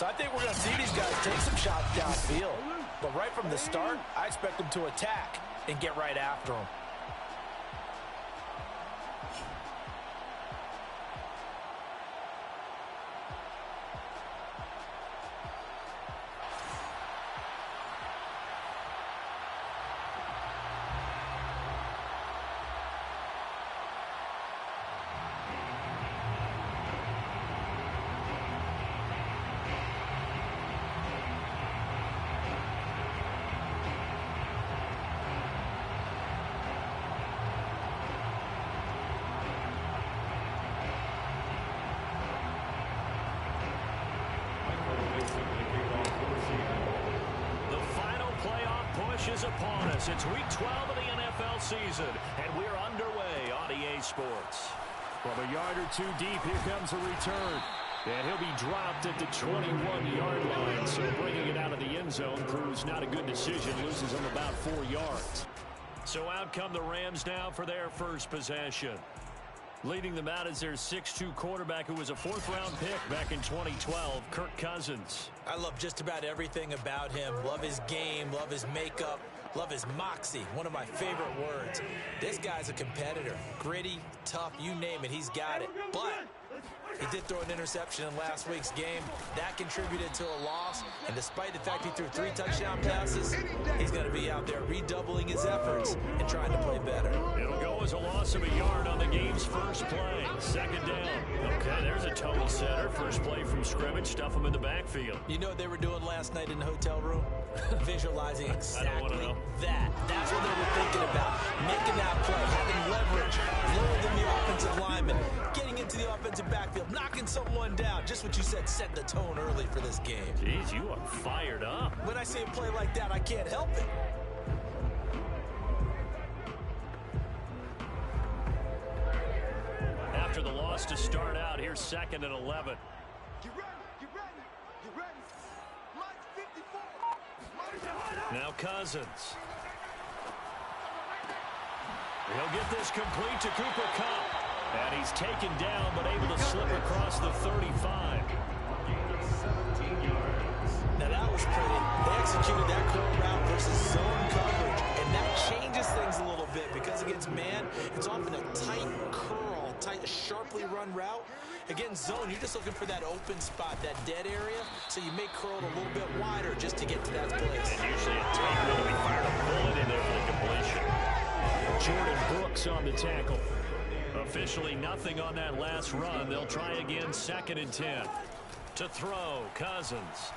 So I think we're going to see these guys take some shots downfield. But right from the start, I expect them to attack and get right after them. Is upon us. It's week 12 of the NFL season, and we're underway on EA Sports. From a yard or two deep, here comes a return. And he'll be dropped at the 21-yard line, so bringing it out of the end zone proves not a good decision, loses him about 4 yards. So out come the Rams now for their first possession. Leading them out is their 6'2 quarterback who was a 4th-round pick back in 2012, Kirk Cousins. I love just about everything about him. Love his game, love his makeup, love his moxie, one of my favorite words. This guy's a competitor. Gritty, tough, you name it, he's got it. But he did throw an interception in last week's game. That contributed to a loss. And despite the fact he threw 3 touchdown passes, he's going to be out there redoubling his efforts and trying to play better. It'll go as a loss of a yard on the game's first play. 2nd down. Okay, there's a total center. First play from scrimmage. Stuff him in the backfield. You know what they were doing last night in the hotel room? Visualizing exactly that. That's what they were thinking about. Making that play, having leverage, lower than the offensive lineman, getting into the offensive backfield, knocking someone down. Just what you said set the tone early for this game. Jeez, you are fired up. When I see a play like that, I can't help it. After the loss to start out, here's 2nd and 11. Get ready, get ready, get ready. Mike 54. Now Cousins. He'll get this complete to Cooper Kupp. And he's taken down, but able to slip across the 35. Now that was pretty. They executed that curl route versus zone coverage. And that changes things a little bit because against man, it's often a tight curl, tight, sharply run route. Against zone, you're just looking for that open spot, that dead area. So you may curl it a little bit wider just to get to that place. And usually a tight one will be fired a bullet in there for the completion. Jordan Brooks on the tackle. Officially nothing on that last run. They'll try again 2nd and 10. To throw, Cousins.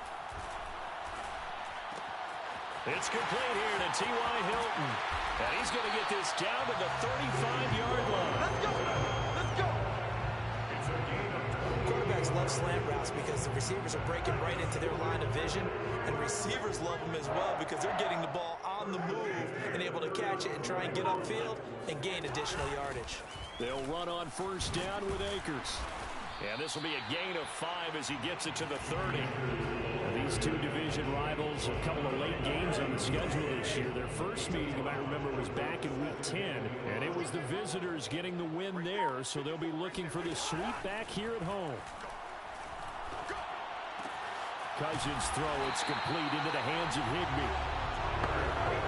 It's complete here to T.Y. Hilton. And he's going to get this down to the 35-yard line. Let's go, let's go. Quarterbacks love slant routes because the receivers are breaking right into their line of vision. And receivers love them as well because they're getting the ball on the move and able to catch it and try and get upfield and gain additional yardage. They'll run on 1st down with Akers. And this will be a gain of 5 as he gets it to the 30. And these two division rivals, a couple of late games on the schedule this year. Their first meeting, you might remember, was back in week 10. And it was the visitors getting the win there, so they'll be looking for the sweep back here at home. Cousins throw, it's complete into the hands of Higbee.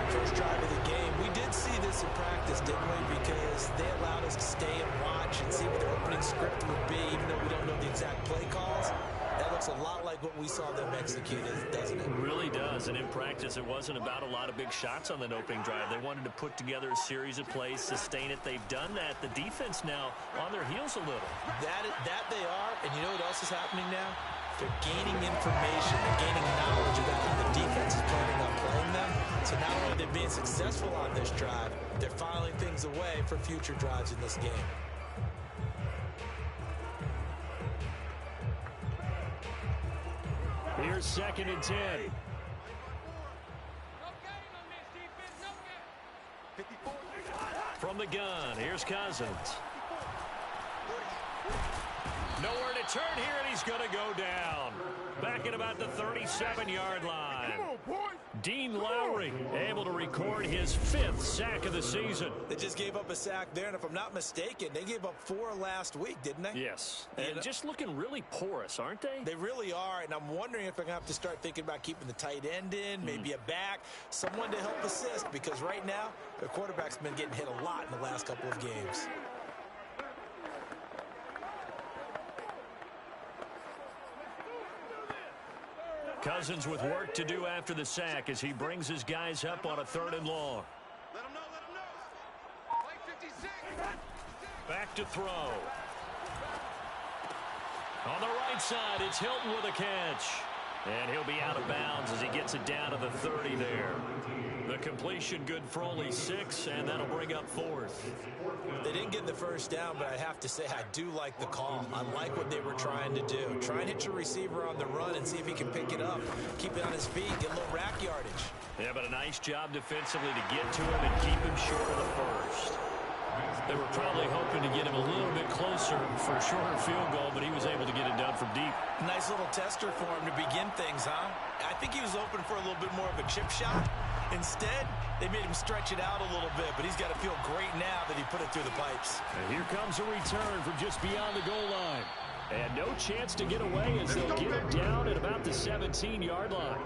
First drive of the game. We did see this in practice, didn't we? Because they allowed us to stay and watch and see what their opening script would be, even though we don't know the exact play calls. That looks a lot like what we saw them execute, doesn't it? It really does. And in practice, it wasn't about a lot of big shots on that opening drive. They wanted to put together a series of plays, sustain it. They've done that. The defense now on their heels a little. That they are. And you know what else is happening now? They're gaining information. They're gaining knowledge about how the defense is planning on playing them. So not only are they being successful on this drive, they're filing things away for future drives in this game. Here's 2nd and 10. From the gun, here's Cousins. Nowhere to turn here, and he's going to go down. Back at about the 37-yard line. Dean Lowry able to record his 5th sack of the season. They just gave up a sack there, and if I'm not mistaken, they gave up 4 last week, didn't they? Yes, and just looking really porous, aren't they? They really are, and I'm wondering if I'm going to have to start thinking about keeping the tight end in, maybe a back, someone to help assist, because right now, their quarterback's been getting hit a lot in the last couple of games. Cousins with work to do after the sack as he brings his guys up on a 3rd and long. Let him know, let him know. Play 56. Back to throw. On the right side, it's Hilton with a catch. And he'll be out of bounds as he gets it down to the 30 there. The completion good for only 6, and that'll bring up 4th. They didn't get the first down, but I have to say I do like the call. I like what they were trying to do. Try and hit your receiver on the run and see if he can pick it up. Keep it on his feet, get a little rack yardage. Yeah, but a nice job defensively to get to him and keep him short of the first. They were probably hoping to get him a little bit closer for a shorter field goal, but he was able to get it done from deep. Nice little tester for him to begin things, huh? I think he was open for a little bit more of a chip shot. Instead, they made him stretch it out a little bit, but he's got to feel great now that he put it through the pipes. And here comes a return from just beyond the goal line. And no chance to get away as they'll get him down at about the 17-yard line.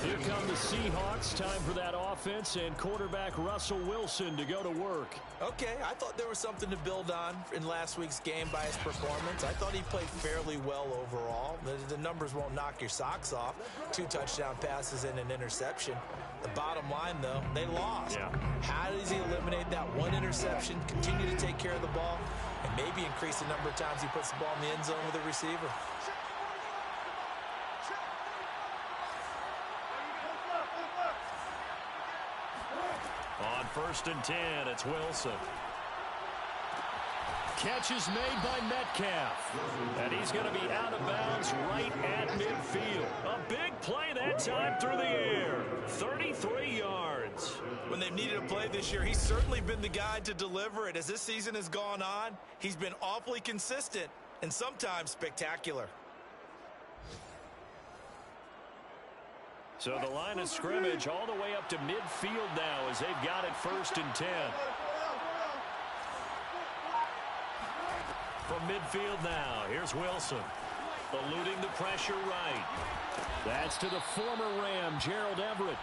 Here come the Seahawks. Time for that offense and quarterback Russell Wilson to go to work. Okay, I thought there was something to build on in last week's game by his performance. I thought he played fairly well overall. The numbers won't knock your socks off. 2 touchdown passes and an interception. The bottom line, though, they lost. Yeah. How does he eliminate that 1 interception, continue to take care of the ball, and maybe increase the number of times he puts the ball in the end zone with a receiver? On 1st and 10, it's Wilson. Catch is made by Metcalf. And he's going to be out of bounds right at midfield. A big play that time through the air. 33 yards. When they've needed a play this year, he's certainly been the guy to deliver it. As this season has gone on, he's been awfully consistent and sometimes spectacular. So the line of scrimmage all the way up to midfield now as they've got it 1st and 10. From midfield now, here's Wilson. Eluding the pressure right. That's to the former Ram, Gerald Everett.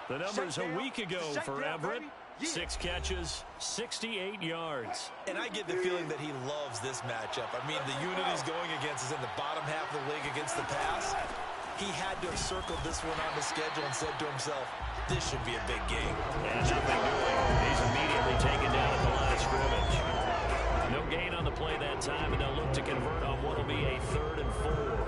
The numbers a week ago for Everett. 6 catches, 68 yards. And I get the feeling that he loves this matchup. I mean, the unit he's going against is in the bottom half of the league against the pass. He had to have circled this one on the schedule and said to himself, this should be a big game. And nothing doing. He's immediately taken down at the line of scrimmage. No gain on the play that time, and they'll look to convert on what will be a 3rd and 4.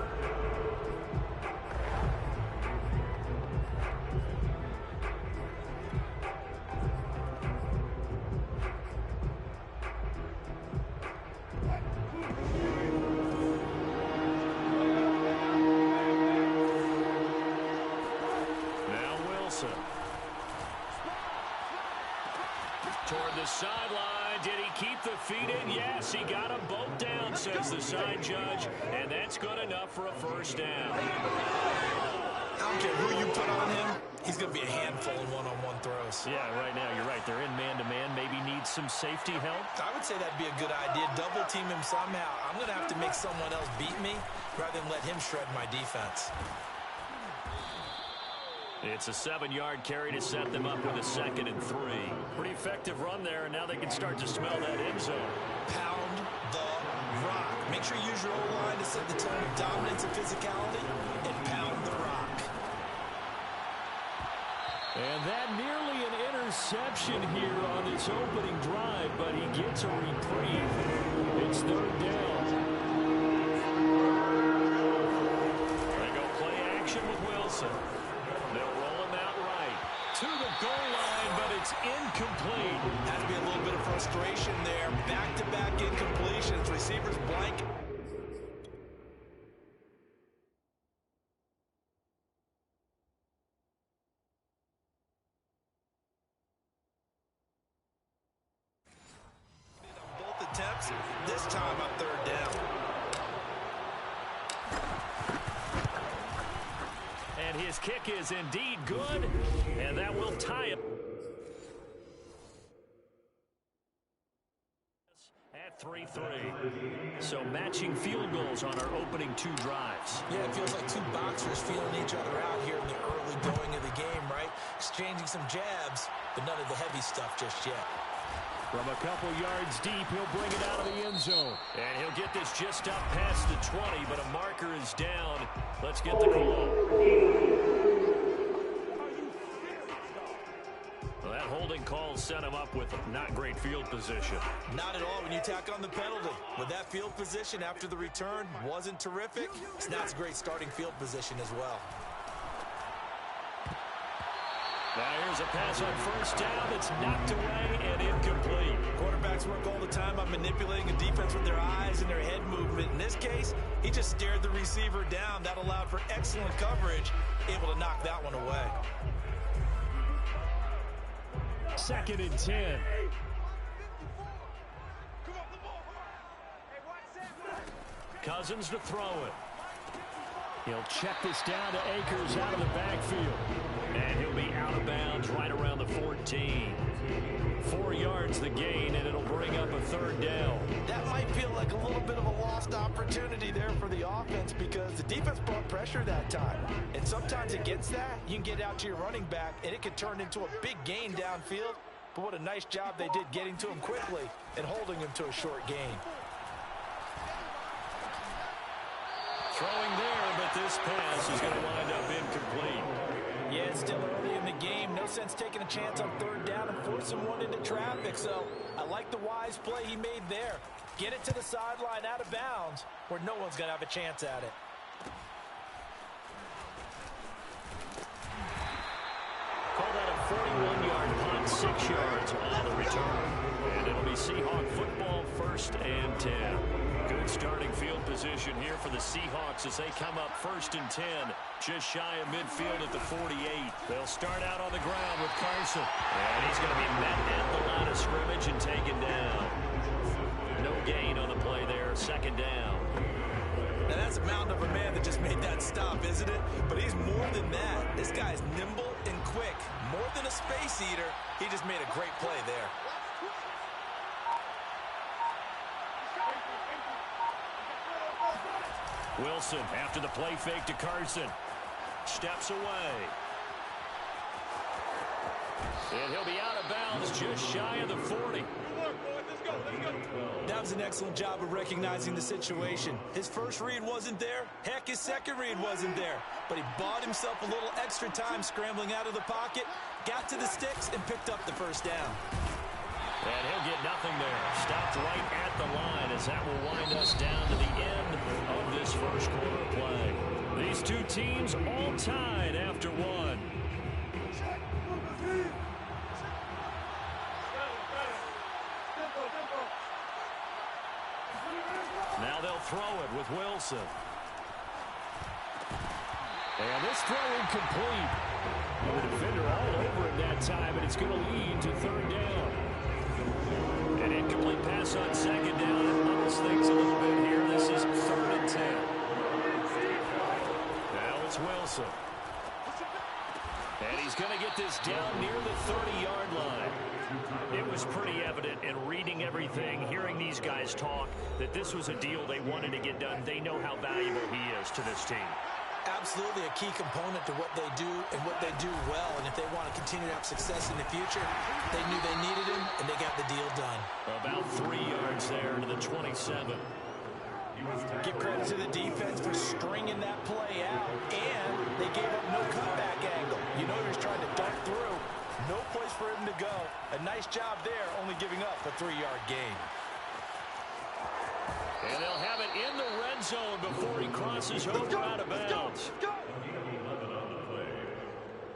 Toward the sideline. Did he keep the feet in? Yes, he got them both down, says the side judge. And that's good enough for a 1st down. I don't care who you put on him. He's going to be a handful in one-on-one throws. Yeah, right now, you're right. They're in man-to-man. Maybe needs some safety help. I would say that'd be a good idea. Double team him somehow. I'm going to have to make someone else beat me rather than let him shred my defense. It's a 7-yard carry to set them up with a 2nd and 3. Pretty effective run there, and now they can start to smell that end zone. Pound the rock. Make sure you use your O-line to set the tone of dominance and physicality, and pound the rock. And that nearly an interception here on this opening drive, but he gets a reprieve. It's 3rd down. They go play action with Wilson. They'll roll him out right to the goal line, but it's incomplete. Has to be a little bit of frustration there. Back-to-back incompletions. Receivers blank. On both attempts, this time on 3rd down. And And his kick is indeed good, and that will tie it at 3-3. So matching field goals on our opening 2 drives. Yeah, it feels like 2 boxers feeling each other out here in the early going of the game, right? Exchanging some jabs, but none of the heavy stuff just yet. From a couple yards deep, he'll bring it out of the end zone. And he'll get this just up past the 20, but a marker is down. Let's get the call. Well, that holding call set him up with not great field position. Not at all when you tack on the penalty. With that field position after the return wasn't terrific, it's not a great starting field position as well. Now here's a pass on first down that's knocked away and incomplete. Quarterbacks work all the time on manipulating a defense with their eyes and their head movement. In this case, he just stared the receiver down. That allowed for excellent coverage, able to knock that one away. 2nd and 10. Cousins to throw it. He'll check this down to Akers out of the backfield. And he'll be out of bounds right around the 14. 4 yards the gain, and it'll bring up a 3rd down. That might feel like a little bit of a lost opportunity there for the offense because the defense brought pressure that time. And sometimes against that, you can get out to your running back, and it could turn into a big gain downfield. But what a nice job they did getting to him quickly and holding him to a short gain. Throwing there, but this pass is going to wind up incomplete. Yeah, it's still early in the game. No sense taking a chance on 3rd down and forcing one into traffic. So I like the wise play he made there. Get it to the sideline out of bounds where no one's going to have a chance at it. Call that a 41-yard punt, 6 yards on the return. And it'll be Seahawk football, 1st and 10. Good starting field position here for the Seahawks as they come up 1st and 10, just shy of midfield at the 48. They'll start out on the ground with Carson. And he's going to be met at the line of scrimmage and taken down. No gain on the play there, 2nd down. Now that's a mountain of a man that just made that stop, isn't it? But he's more than that. This guy's nimble and quick. More than a space eater, he just made a great play there. Wilson, after the play fake to Carson, steps away. And he'll be out of bounds just shy of the 40. That was an excellent job of recognizing the situation. His first read wasn't there. Heck, his second read wasn't there. But he bought himself a little extra time scrambling out of the pocket, got to the sticks, and picked up the 1st down. And he'll get nothing there. Stopped right at the line as that will wind us down to the end of this 1st quarter play. These 2 teams all tied after 1. Now they'll throw it with Wilson. And this throw incomplete. And the defender all over it that time, and it's going to lead to 3rd down. An incomplete pass on 2nd down. It levels things a little bit here. This is 3rd and 10. Now it's Wilson. And he's going to get this down near the 30-yard line. It was pretty evident in reading everything, hearing these guys talk, that this was a deal they wanted to get done. They know how valuable he is to this team. Absolutely a key component to what they do and what they do well. And if they want to continue to have success in the future, they knew they needed him, and they got the deal done. About 3 yards there to the 27. Give credit to the defense for stringing that play out, and they gave up no cutback angle. You know he was trying to dart through. No place for him to go. A nice job there, only giving up a 3-yard gain. And they'll have it in the red zone before he crosses over out of bounds.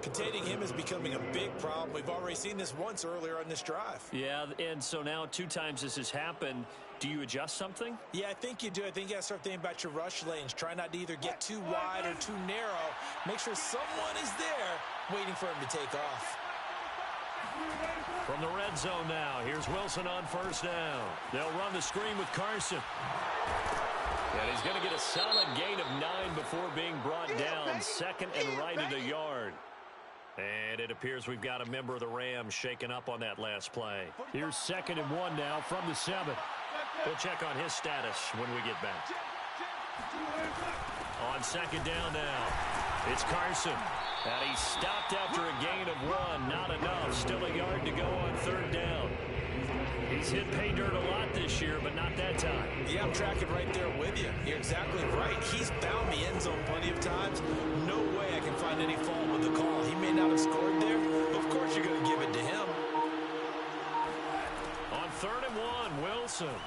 Containing him is becoming a big problem. We've already seen this once earlier on this drive. Yeah, and so now 2 times this has happened. Do you adjust something? Yeah, I think you do. I think you got to start thinking about your rush lanes. Try not to either get too wide or too narrow. Make sure someone is there waiting for him to take off. From the red zone now, here's Wilson on 1st down. They'll run the screen with Carson. And he's going to get a solid gain of 9 before being brought down. on second and right at a yard. And it appears we've got a member of the Rams shaken up on that last play. Here's 2nd and 1 now from the 7. We'll check on his status when we get back. On 2nd down now, it's Carson. And he's stopped after a gain of 1. Not enough. Still a yard to go on 3rd down. He's hit pay dirt a lot this year, but not that time. Yeah, I'm tracking right there with you. You're exactly right. He's found the end zone plenty of times. No way I can find any fault with the call. He may not have scored there, but of course you're going to give it to him. On 3rd and 1, Wilson.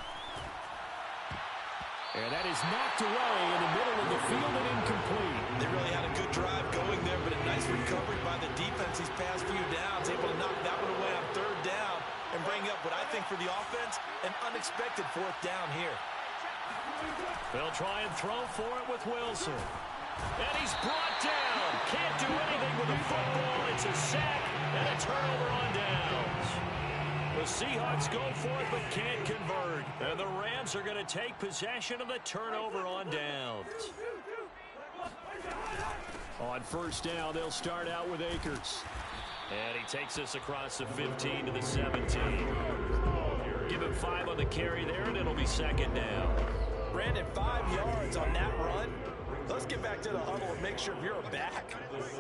And that is knocked away in the middle of the field and incomplete. They really had a good drive going there, but a nice recovery by the defense these past few downs. Able to knock that one away on 3rd down and bring up what I think for the offense, an unexpected 4th down here. They'll try and throw for it with Wilson. And he's brought down. Can't do anything with the football. It's a sack and a turnover on downs. The Seahawks go for it but can't convert. And the Rams are going to take possession of the turnover on downs. On 1st down, they'll start out with Akers. And he takes us across the 15 to the 17. Give him 5 on the carry there, and it'll be 2nd down. Brandon, 5 yards on that run. Let's get back to the huddle and make sure you're back.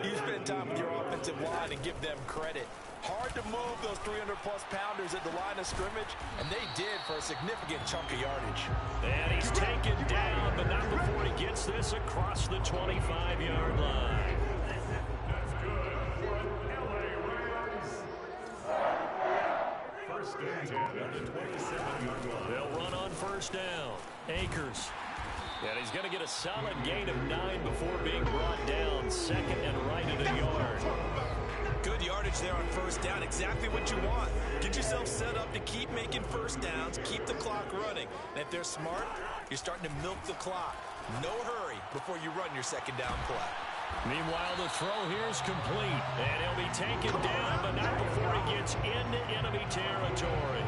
You spend time with your offensive line and give them credit. Hard to move those 300-plus pounders at the line of scrimmage, and they did for a significant chunk of yardage. And he's taken down, but not before he gets this across the 25-yard line. They'll run on 1st down. Akers. And he's going to get a solid gain of 9 before being brought down. 2nd and right at a yard. Good yardage there on 1st down. Exactly what you want. Get yourself set up to keep making 1st downs, keep the clock running. And if they're smart, you're starting to milk the clock. No hurry before you run your 2nd down play. Meanwhile, the throw here is complete. And he'll be taken down, but not before he gets into enemy territory.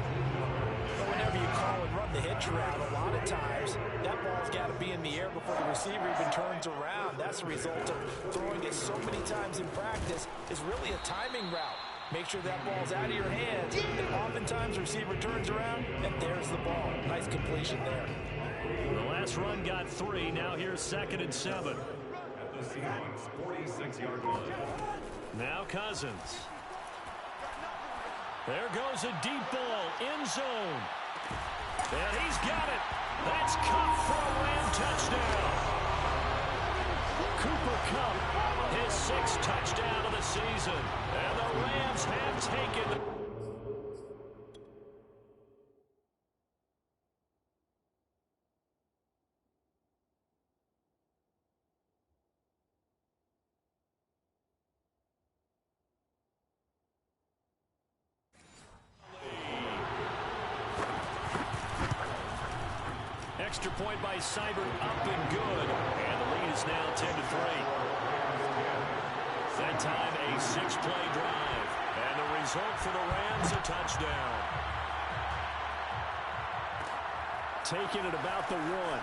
Whenever you call and run the hitch route, a lot of times that ball's got to be in the air before the receiver even turns around. That's a result of throwing it so many times in practice. Is really a timing route. Make sure that ball's out of your hands, and oftentimes the receiver turns around, and there's the ball. Nice completion there. The last run got 3. Now here's 2nd and 7. Now Cousins. There goes a deep ball, end zone. And he's got it. That's Kupp for a Ram touchdown. Cooper Kupp, his 6th touchdown of the season. And the Rams have taken the... Extra point by Seibert, up and good. And the lead is now 10-3. That time a 6-play drive. And the result for the Rams, a touchdown. Taking it about the 1.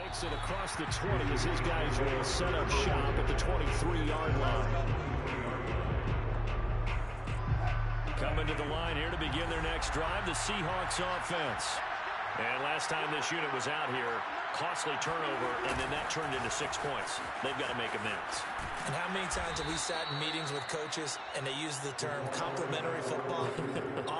Takes it across the 20 as his guys will set up shop at the 23-yard line. Coming to the line here to begin their next drive, the Seahawks offense. And last time this unit was out here, costly turnover, and then that turned into 6 points. They've got to make amends. And how many times have we sat in meetings with coaches and they use the term complementary football?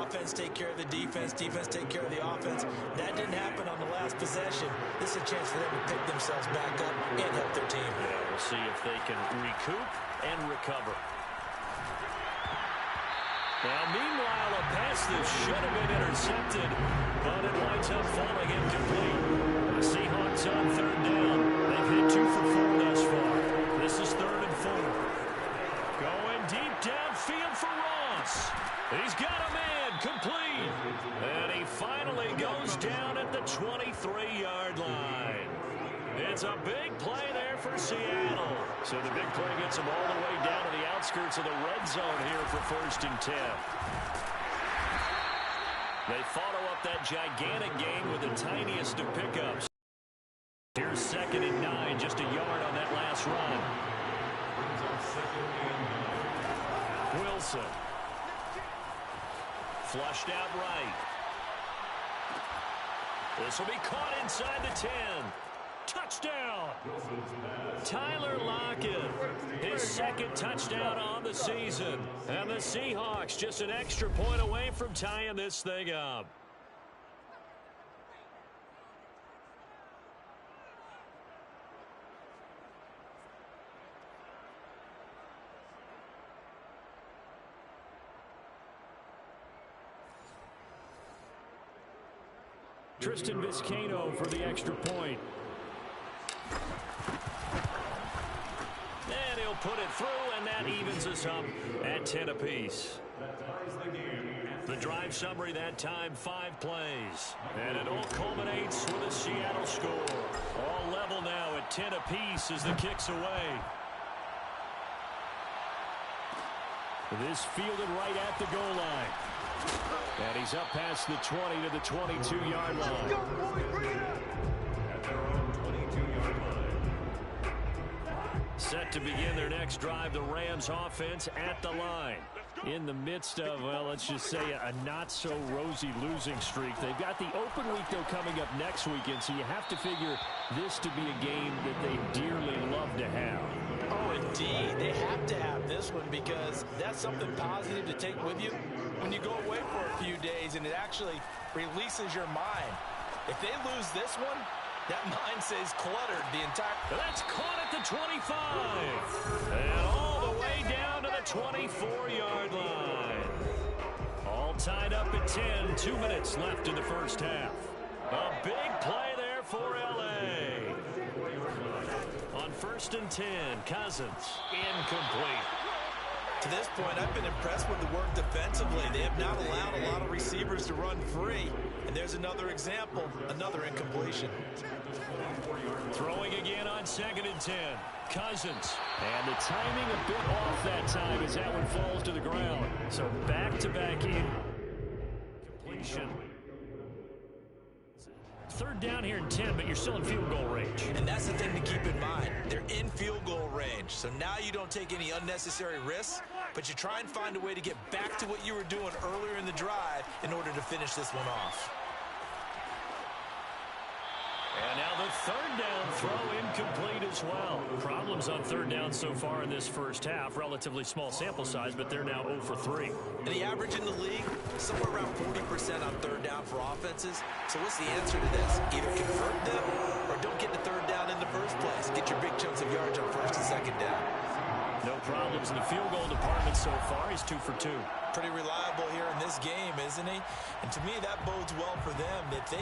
Offense take care of the defense, defense take care of the offense. That didn't happen on the last possession. This is a chance for them to pick themselves back up and help their team. Yeah, we'll see if they can recoup and recover. Now, meanwhile, a pass that should have been intercepted, but it winds up falling incomplete. The Seahawks on third down. They've hit 2 for 4 thus far. This is 3rd and 4. Going deep downfield for Ross. He's got a man complete. And he finally goes down at the 23-yard line. It's a big play there for Seattle. So the big play gets them all the way down to the outskirts of the red zone here for 1st and 10. They follow up that gigantic gain with the tiniest of pickups. Here's 2nd and 9, just a yard on that last run. Wilson. Flushed out right. This will be caught inside the 10. Touchdown! Tyler Lockett, his 2nd touchdown on the season. And the Seahawks just an extra point away from tying this thing up. Tristan Vizcaino for the extra point. And he'll put it through, and that evens us up at 10 apiece. The drive summary that time, 5 plays. And it all culminates with a Seattle score. All level now at 10 apiece as the kick's away. This fielded right at the goal line. And he's up past the 20 to the 22-yard line. Set to begin their next drive, the Rams offense at the line. In the midst of, well, let's just say a not-so-rosy losing streak. They've got the open week, though, coming up next weekend, so you have to figure this to be a game that they dearly love to have. Oh, indeed. They have to have this one because that's something positive to take with you when you go away for a few days, and it actually releases your mind. If they lose this one, that mind stays cluttered the entire... That's caught at the 25. And all the way down to the 24-yard line. All tied up at 10. 2 minutes left in the first half. A big play there for L.A. On 1st and 10, Cousins. Incomplete. To this point, I've been impressed with the work defensively. They have not allowed a lot of receivers to run free. And there's another example, another incompletion. Throwing again on 2nd and 10. Cousins. And the timing a bit off that time as that one falls to the ground. So back-to-back incompletion. 3rd down here in 10, but you're still in field goal range. And that's the thing to keep in mind. They're in field goal range. So now you don't take any unnecessary risks, but you try and find a way to get back to what you were doing earlier in the drive in order to finish this one off. And now the 3rd down throw incomplete as well. Problems on 3rd down so far in this first half. Relatively small sample size, but they're now 0 for 3. And the average in the league, somewhere around 40% on 3rd down for offenses. So what's the answer to this? Either convert them or don't get the 3rd down in the first place. Get your big chunks of yards on 1st and 2nd down. No problems in the field goal department so far. He's 2 for 2. Pretty reliable here in this game, isn't he? And to me, that bodes well for them that they